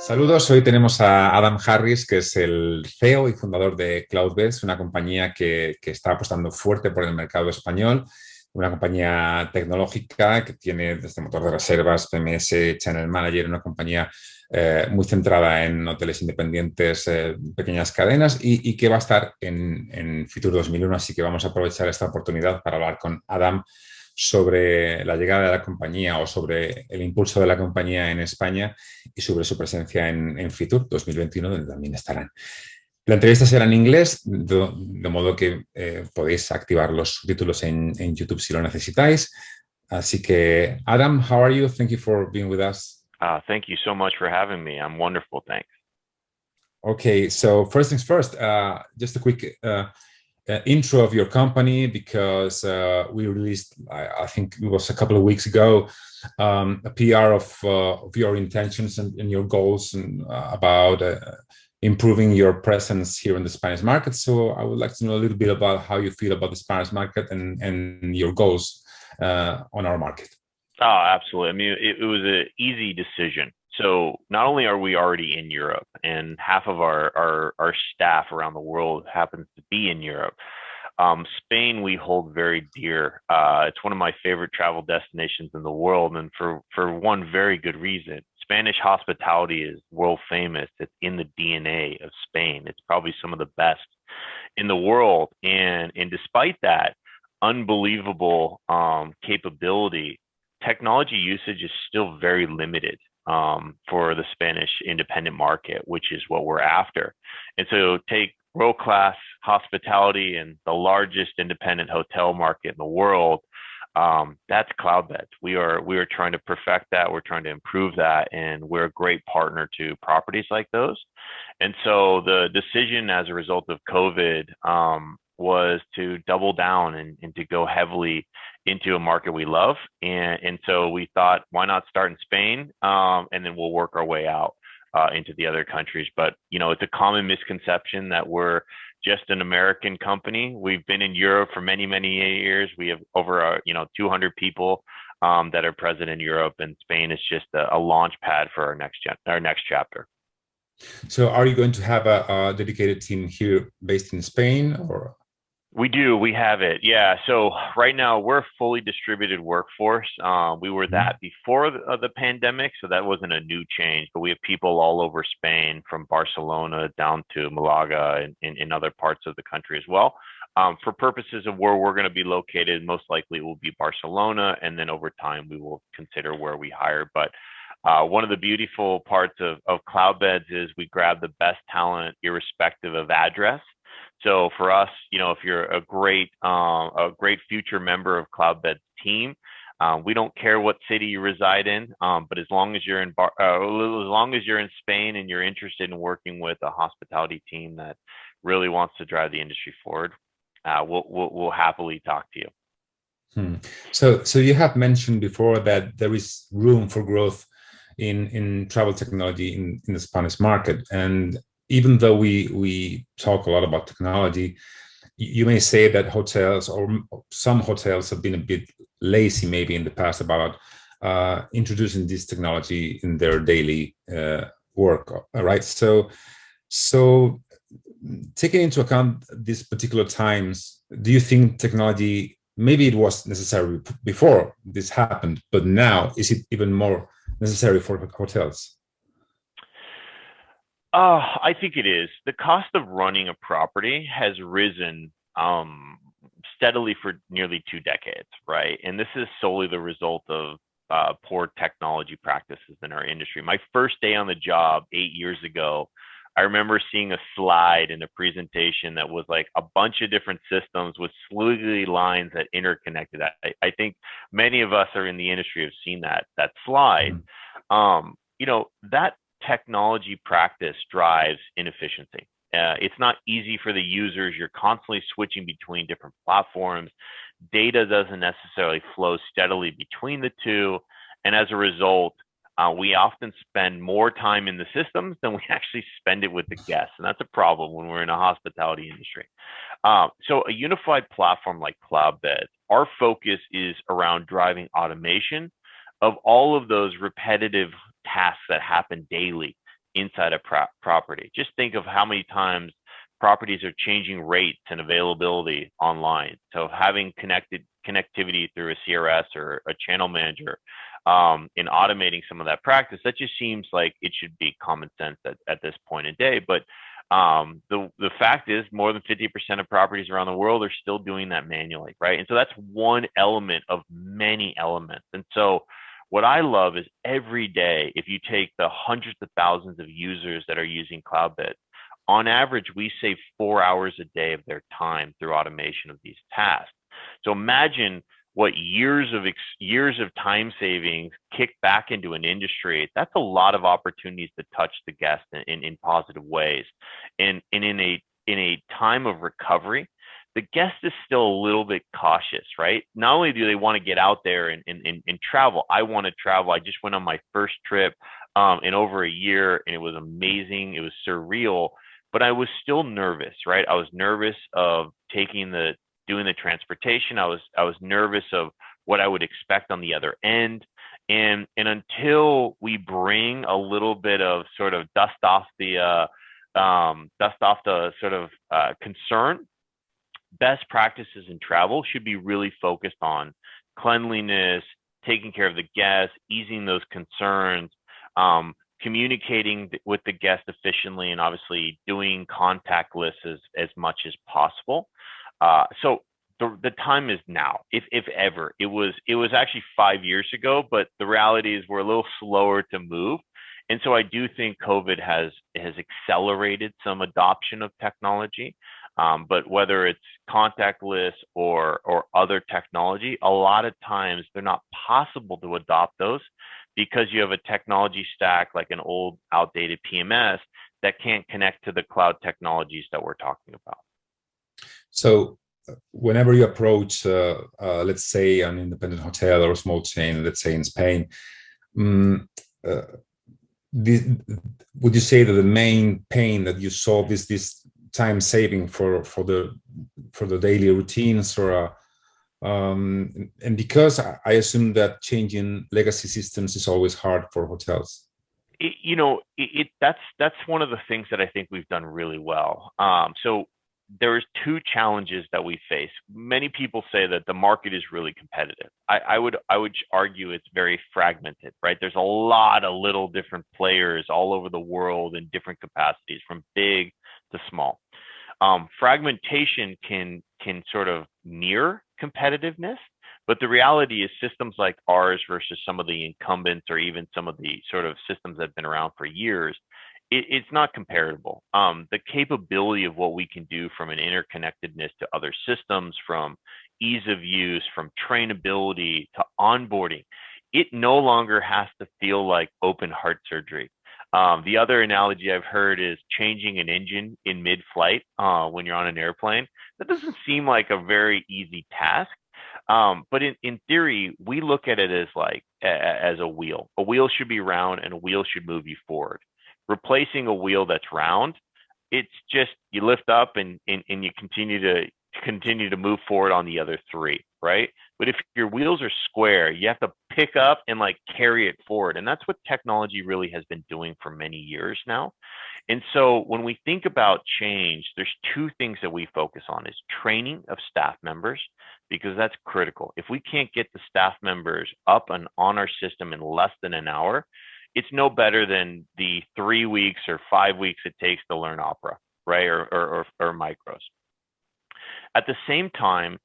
Saludos, hoy tenemos a Adam Harris, que es el CEO y fundador de Cloudbeds, una compañía que está apostando fuerte por el mercado español, una compañía tecnológica que tiene desde motor de reservas, PMS, Channel Manager, una compañía muy centrada en hoteles independientes, pequeñas cadenas y que va a estar en Fitur 2001, así que vamos a aprovechar esta oportunidad para hablar con Adam sobre la llegada de la compañía o sobre el impulso de la compañía en España y sobre su presencia en Fitur 2021, donde también estarán. La entrevista será en inglés, de modo que podéis activar los subtítulos en YouTube si lo necesitáis. Así que, Adam, how are you? Thank you for being with us. Thank you so much for having me. I'm wonderful, thanks. Okay, so first things first, just a quick intro of your company, because we released, I think it was a couple of weeks ago, a PR of your intentions and your goals and about improving your presence here in the Spanish market. So I would like to know a little bit about how you feel about the Spanish market and your goals on our market. Oh, absolutely. I mean, it was an easy decision. So not only are we already in Europe, and half of our staff around the world happens to be in Europe. Spain we hold very dear. It's one of my favorite travel destinations in the world, and for one very good reason. Spanish hospitality is world famous. It's in the DNA of Spain. It's probably some of the best in the world, and despite that unbelievable capability, technology usage is still very limited for the Spanish independent market, which is what we're after. And so take world-class hospitality and the largest independent hotel market in the world. That's Cloudbeds. We are trying to perfect that. We're trying to improve that, and we're a great partner to properties like those. And so the decision as a result of COVID was to double down and to go heavily into a market we love. And so we thought, why not start in Spain? And then we'll work our way out into the other countries. But, you know, it's a common misconception that we're just an American company. We've been in Europe for many, many years. We have over, 200 people that are present in Europe, and Spain is just a launch pad for our next chapter. So are you going to have a dedicated team here based in Spain, or? We do. We have it. Yeah. So right now we're a fully distributed workforce. We were that before the pandemic, so that wasn't a new change. But we have people all over Spain, from Barcelona down to Malaga and in other parts of the country as well. For purposes of where we're going to be located, most likely it will be Barcelona, and then over time we will consider where we hire. But one of the beautiful parts of Cloudbeds is we grab the best talent irrespective of address. So for us, you know, if you're a great future member of Cloudbeds team, we don't care what city you reside in, but as long as you're in Spain and you're interested in working with a hospitality team that really wants to drive the industry forward, we'll happily talk to you. So you have mentioned before that there is room for growth in travel technology in the Spanish market, and even though we talk a lot about technology, you may say that hotels or some hotels have been a bit lazy maybe in the past about introducing this technology in their daily work, right? So taking into account these particular times, do you think technology, maybe it was necessary before this happened, but now is it even more necessary for hotels? I think it is. The cost of running a property has risen steadily for nearly 2 decades, right? And this is solely the result of poor technology practices in our industry. My first day on the job 8 years ago, I remember seeing a slide in a presentation that was like a bunch of different systems with squiggly lines that interconnected. I think many of us are in the industry have seen that slide. That technology practice drives inefficiency. It's not easy for the users. You're constantly switching between different platforms. Data doesn't necessarily flow steadily between the two. And as a result, we often spend more time in the systems than we actually spend it with the guests. And that's a problem when we're in a hospitality industry. So a unified platform like Cloudbeds, our focus is around driving automation of all of those repetitive tasks that happen daily inside a property. Just think of how many times properties are changing rates and availability online. So having connectivity through a CRS or a channel manager, in automating some of that practice, that just seems like it should be common sense at this point in day. But the fact is, more than 50% of properties around the world are still doing that manually, right? And so that's one element of many elements. And so what I love is every day, if you take the hundreds of thousands of users that are using Cloudbeds, on average, we save 4 hours a day of their time through automation of these tasks. So imagine what years of time savings kick back into an industry. That's a lot of opportunities to touch the guest in positive ways. And in a time of recovery, the guest is still a little bit cautious, right? Not only do they want to get out there and travel, I want to travel. I just went on my first trip in over a year, and it was amazing. It was surreal, but I was still nervous, right? I was nervous of doing the transportation. I was nervous of what I would expect on the other end. And until we bring a little bit of sort of dust off the sort of concern, best practices in travel should be really focused on cleanliness, taking care of the guests, easing those concerns, communicating with the guest efficiently, and obviously doing contactless as much as possible. So the time is now, if ever. It was actually 5 years ago, but the reality is we're a little slower to move. And so I do think COVID has accelerated some adoption of technology. But whether it's contactless or other technology, a lot of times they're not possible to adopt those because you have a technology stack like an old outdated PMS that can't connect to the cloud technologies that we're talking about. So whenever you approach, let's say, an independent hotel or a small chain, let's say in Spain, would you say that the main pain that you solve is this time saving for the daily routines, or and because I assume that changing legacy systems is always hard for hotels? That's one of the things that I think we've done really well. So there's two challenges that we face. Many people say that the market is really competitive. I would argue it's very fragmented, right? There's a lot of little different players all over the world in different capacities, from big to small. Fragmentation can sort of mirror competitiveness, but the reality is systems like ours versus some of the incumbents, or even some of the sort of systems that have been around for years, it's not comparable. The capability of what we can do from an interconnectedness to other systems, from ease of use, from trainability to onboarding, it no longer has to feel like open heart surgery. The other analogy I've heard is changing an engine in mid-flight when you're on an airplane. That doesn't seem like a very easy task. But in theory, we look at it as a wheel. A wheel should be round, and a wheel should move you forward. Replacing a wheel that's round, it's just you lift up and you continue to move forward on the other three, right? But if your wheels are square, you have to pick up and carry it forward. And that's what technology really has been doing for many years now. And so when we think about change, there's two things that we focus on: is training of staff members, because that's critical. If we can't get the staff members up and on our system in less than an hour, it's no better than the 3 weeks or 5 weeks it takes to learn opera, right? Or micros. At the same time,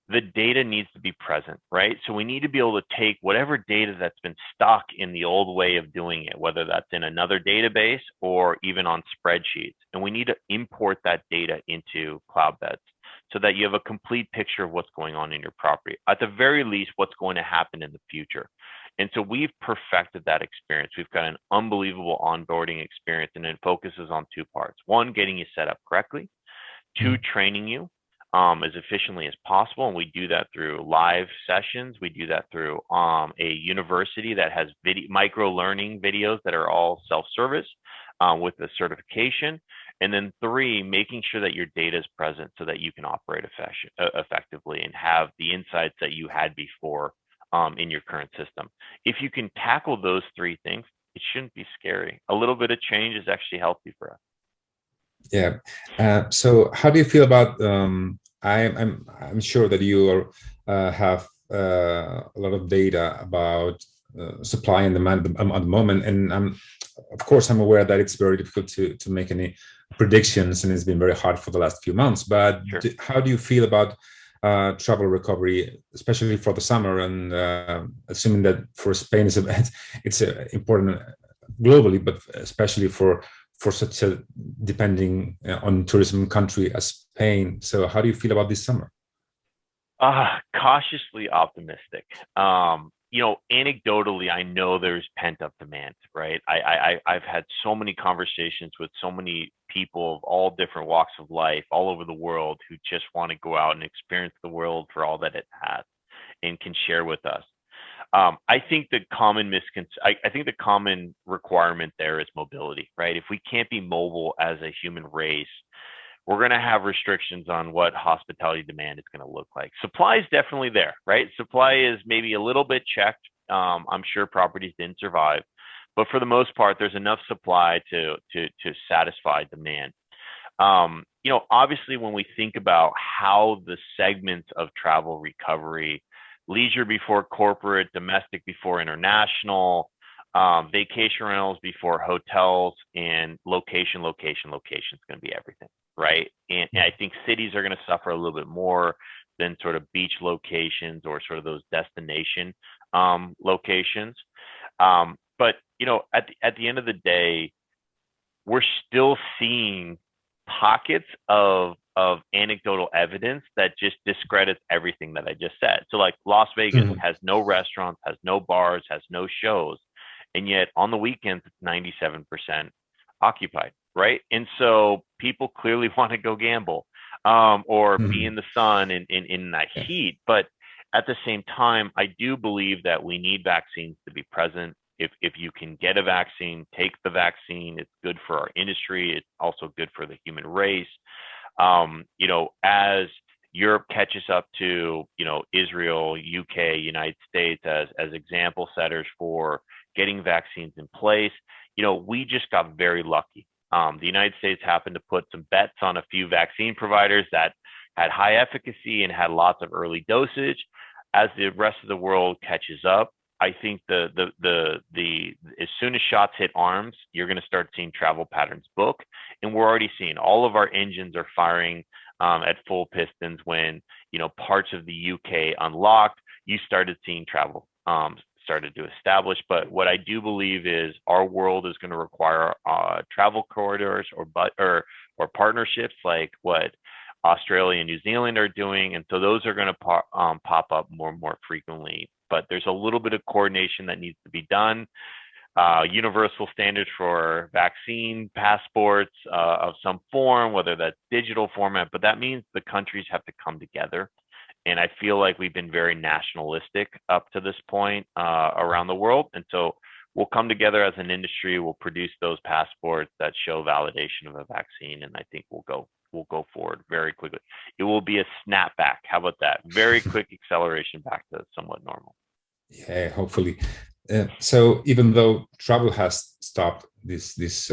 the data needs to be present, right? So we need to be able to take whatever data that's been stuck in the old way of doing it, whether that's in another database or even on spreadsheets, and we need to import that data into Cloudbeds so that you have a complete picture of what's going on in your property. At the very least, what's going to happen in the future. And so we've perfected that experience. We've got an unbelievable onboarding experience, and it focuses on two parts. One, getting you set up correctly. Two, training you as efficiently as possible. And we do that through live sessions. We do that through a university that has micro learning videos that are all self-service with the certification. And then three, making sure that your data is present so that you can operate effectively and have the insights that you had before in your current system. If you can tackle those three things, it shouldn't be scary. A little bit of change is actually healthy for us. Yeah. So how do you feel about? I'm sure that you have a lot of data about supply and demand at the moment, and of course I'm aware that it's very difficult to make any predictions, and it's been very hard for the last few months. But Sure. how do you feel about travel recovery, especially for the summer, and assuming that for Spain it's important globally, but especially for such a depending on tourism country as Spain. So how do you feel about this summer? Cautiously optimistic. Anecdotally, I know there's pent up demand, right? I've had so many conversations with so many people of all different walks of life all over the world who just want to go out and experience the world for all that it has and can share with us. I think the common requirement there is mobility, right? If we can't be mobile as a human race, we're going to have restrictions on what hospitality demand is going to look like. Supply is definitely there, right? Supply is maybe a little bit checked. I'm sure properties didn't survive, but for the most part, there's enough supply to satisfy demand. Obviously, when we think about how the segments of travel recovery, leisure before corporate, domestic before international, vacation rentals before hotels, and location is going to be everything, right? And I think cities are going to suffer a little bit more than sort of beach locations or sort of those destination locations. But at the end of the day, we're still seeing pockets of anecdotal evidence that just discredits everything that I just said. So like Las Vegas has no restaurants, has no bars, has no shows, and yet on the weekends it's 97% occupied, right? And so people clearly want to go gamble or be in the sun in that heat. But at the same time, I do believe that we need vaccines to be present. If you can get a vaccine, take the vaccine. It's good for our industry. It's also good for the human race. As Europe catches up to, Israel, UK, United States as example setters for getting vaccines in place, we just got very lucky. The United States happened to put some bets on a few vaccine providers that had high efficacy and had lots of early dosage. As the rest of the world catches up, I think the as soon as shots hit arms, you're going to start seeing travel patterns book, and we're already seeing all of our engines are firing at full pistons. When parts of the UK unlocked, you started seeing travel started to establish. But what I do believe is our world is going to require travel corridors or partnerships like what Australia and New Zealand are doing, and so those are going to pop up more and more frequently. But there's a little bit of coordination that needs to be done. Universal standards for vaccine passports of some form, whether that's digital format, but that means the countries have to come together. And I feel like we've been very nationalistic up to this point around the world. And so we'll come together as an industry, we'll produce those passports that show validation of a vaccine, and I think we'll go forward very quickly. It will be a snapback. How about that? Very quick acceleration back to somewhat normal. Yeah, hopefully. So even though travel has stopped this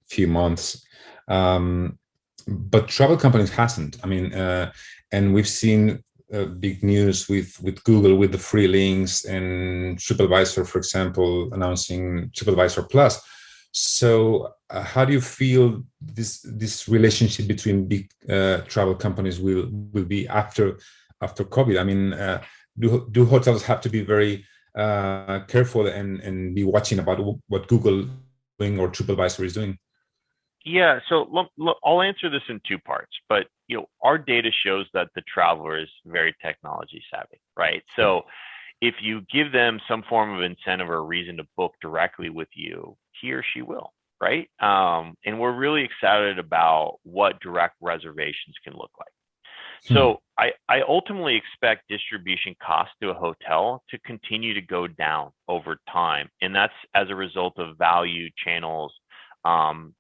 few months, but travel companies hasn't. I mean, and we've seen big news with Google with the free links and TripAdvisor, for example, announcing TripAdvisor Plus. So how do you feel this relationship between big travel companies will be after COVID? I mean, do hotels have to be very careful and be watching about what Google doing or TripAdvisor is doing? Yeah, so look, I'll answer this in two parts, but our data shows that the traveler is very technology savvy, right? So if you give them some form of incentive or reason to book directly with you, he or she will, right? And we're really excited about what direct reservations can look like. So I ultimately expect distribution costs to a hotel to continue to go down over time. And that's as a result of value channels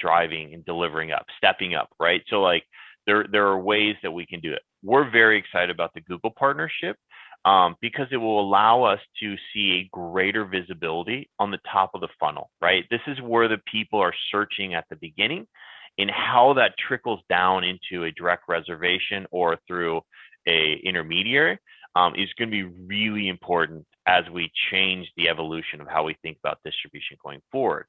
driving and delivering up, stepping up, right? So like there are ways that we can do it. We're very excited about the Google partnership. because it will allow us to see a greater visibility on the top of the funnel, right? This is where the people are searching at the beginning, and how that trickles down into a direct reservation or through a intermediary is going to be really important as we change the evolution of how we think about distribution going forward.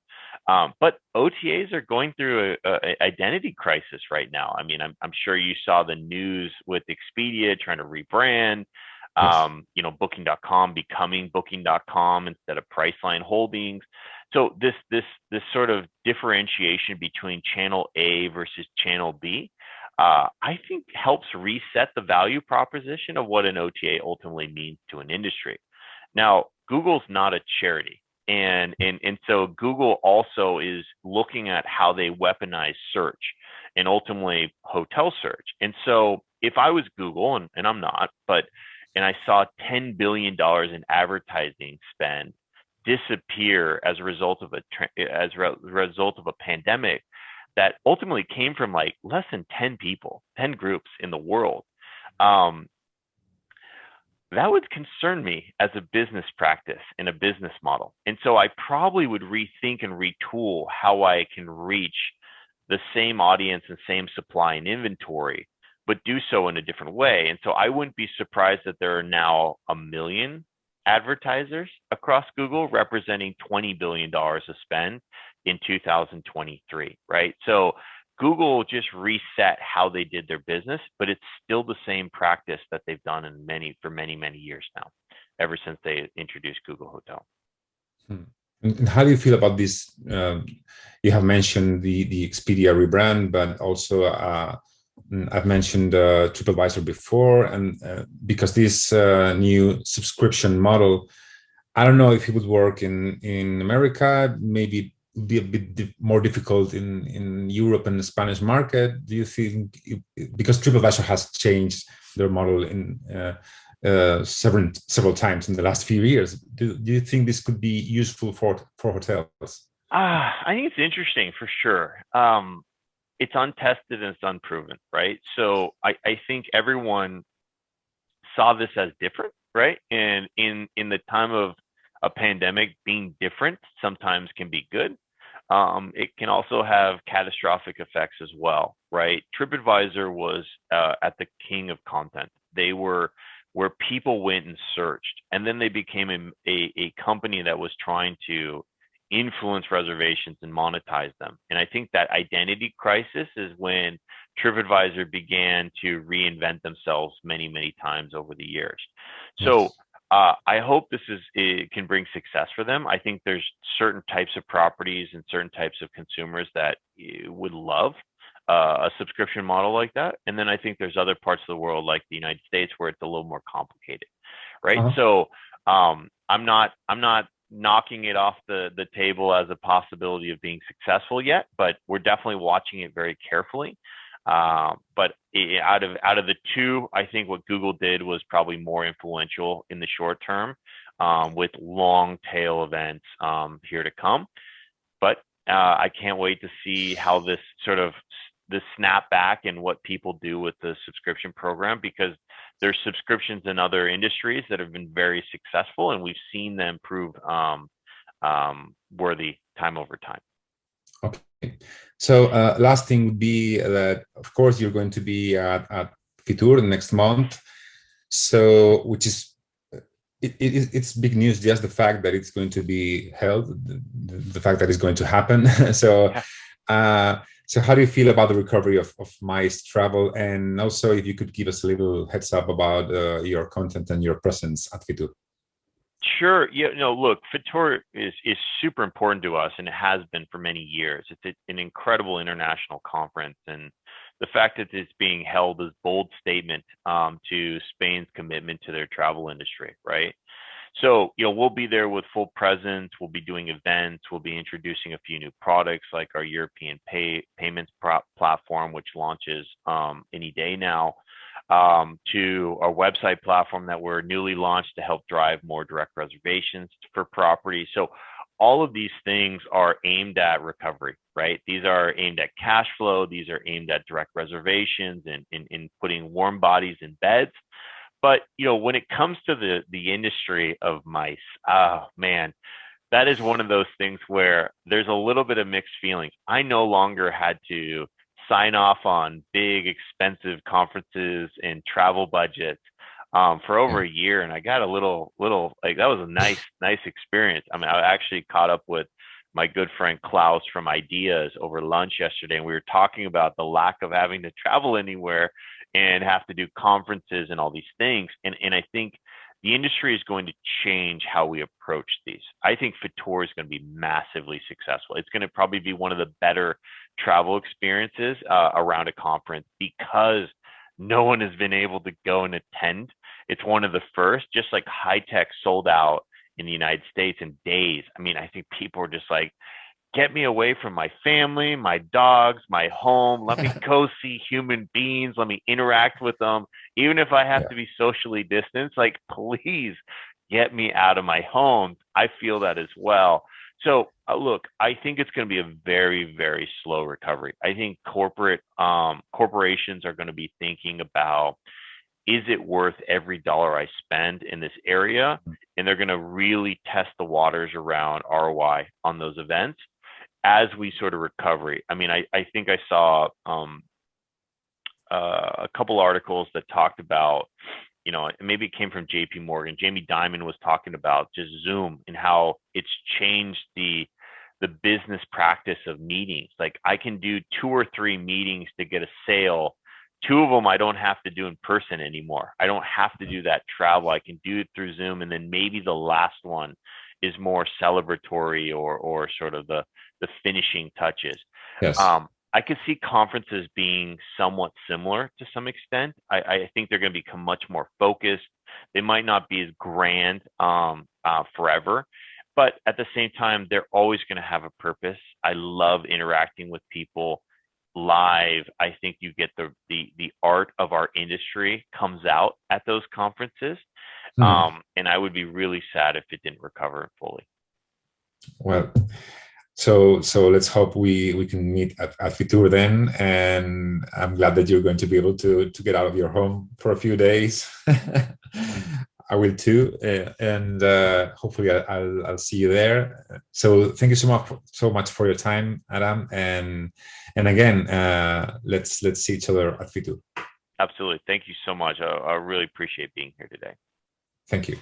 But OTAs are going through a identity crisis right now. I mean, I'm sure you saw the news with Expedia trying to rebrand, Yes. Booking.com becoming Booking.com instead of Priceline Holdings. So this sort of differentiation between channel A versus channel B, I think helps reset the value proposition of what an OTA ultimately means to an industry. Now, Google's not a charity. And so Google also is looking at how they weaponize search and ultimately hotel search. And so if I was Google, and I'm not, and I saw $10 billion in advertising spend disappear as a result of a pandemic that ultimately came from like less than 10 people, 10 groups in the world, that would concern me as a business practice and a business model. And so I probably would rethink and retool how I can reach the same audience and same supply and inventory, but do so in a different way. And so I wouldn't be surprised that there are now 1 million advertisers across Google, representing $20 billion of spend in 2023, right? So Google just reset how they did their business, but it's still the same practice that they've done for many years now, ever since they introduced Google Hotel. And how do you feel about this? You have mentioned the Expedia rebrand, but also I've mentioned TripAdvisor before, and because this new subscription model, I don't know if it would work in America, maybe it would be a bit more difficult in Europe and the Spanish market. Do you think, because TripAdvisor has changed their model in several times in the last few years, do you think this could be useful for hotels? I think it's interesting for sure. It's untested and it's unproven, right? So I think everyone saw this as different, right? And in the time of a pandemic, being different sometimes can be good. It can also have catastrophic effects as well, right? TripAdvisor was at the king of content. They were where people went and searched, and then they became a company that was trying to influence reservations and monetize them. And I think that identity crisis is when TripAdvisor began to reinvent themselves many times over the years. So I hope it can bring success for them. I think there's certain types of properties and certain types of consumers that would love a subscription model like that. And then I think there's other parts of the world, like the United States, where it's a little more complicated, right? So I'm not knocking it off the table as a possibility of being successful yet, but we're definitely watching it very carefully. But out of the two, I think what Google did was probably more influential in the short term, with long tail events here to come. But I can't wait to see how this snap back and what people do with the subscription program, because there's subscriptions in other industries that have been very successful, and we've seen them prove worthy time over time. Okay. So last thing would be that, of course, you're going to be at Fitur next month. So, which is, it's big news, just the fact that it's going to be held, the fact that it's going to happen. So, so how do you feel about the recovery of MICE travel? And also, if you could give us a little heads up about your content and your presence at Fitur. Sure. Yeah. No, look, Fitur is super important to us, and it has been for many years. It's an incredible international conference, and the fact that it's being held is bold statement to Spain's commitment to their travel industry, right? So, we'll be there with full presence. We'll be doing events. We'll be introducing a few new products, like our European payments platform, which launches any day now, to our website platform that we're newly launched to help drive more direct reservations for property. So all of these things are aimed at recovery, right? These are aimed at cash flow. These are aimed at direct reservations and in putting warm bodies in beds. But when it comes to the industry of mice, oh man, that is one of those things where there's a little bit of mixed feelings. I no longer had to sign off on big, expensive conferences and travel budgets for over a year, and I got a little like, that was a nice experience. I mean, I actually caught up with my good friend Klaus from Ideas over lunch yesterday, and we were talking about the lack of having to travel anywhere and have to do conferences and all these things. And I think the industry is going to change how we approach these. I think Fitur is going to be massively successful. It's going to probably be one of the better travel experiences around a conference, because no one has been able to go and attend. It's one of the first, just like High Tech sold out in the United States in days. I mean, I think people are just like, get me away from my family, my dogs, my home. Let me go see human beings. Let me interact with them. Even if I have to be socially distanced, like, please get me out of my home. I feel that as well. So look, I think it's going to be a very, very slow recovery. I think corporations are going to be thinking about, is it worth every dollar I spend in this area? And they're going to really test the waters around ROI on those events as we sort of recovery. I mean, I think I saw a couple articles that talked about, maybe it came from JP Morgan. Jamie Dimon was talking about just Zoom and how it's changed the business practice of meetings. Like, I can do 2 or 3 meetings to get a sale. 2 of them I don't have to do in person anymore. I don't have to do that travel. I can do it through Zoom. And then maybe the last one is more celebratory or sort of the finishing touches. Yes. I could see conferences being somewhat similar to some extent. I think they're going to become much more focused. They might not be as grand forever, but at the same time, they're always going to have a purpose. I love interacting with people live. I think you get the art of our industry comes out at those conferences. And I would be really sad if it didn't recover fully. Well, so let's hope we can meet at Fitur then, and I'm glad that you're going to be able to get out of your home for a few days. I will too, and hopefully I'll see you there. So thank you so much for your time, Adam, and again, let's see each other at Fitur. Absolutely, thank you so much. I really appreciate being here today. Thank you.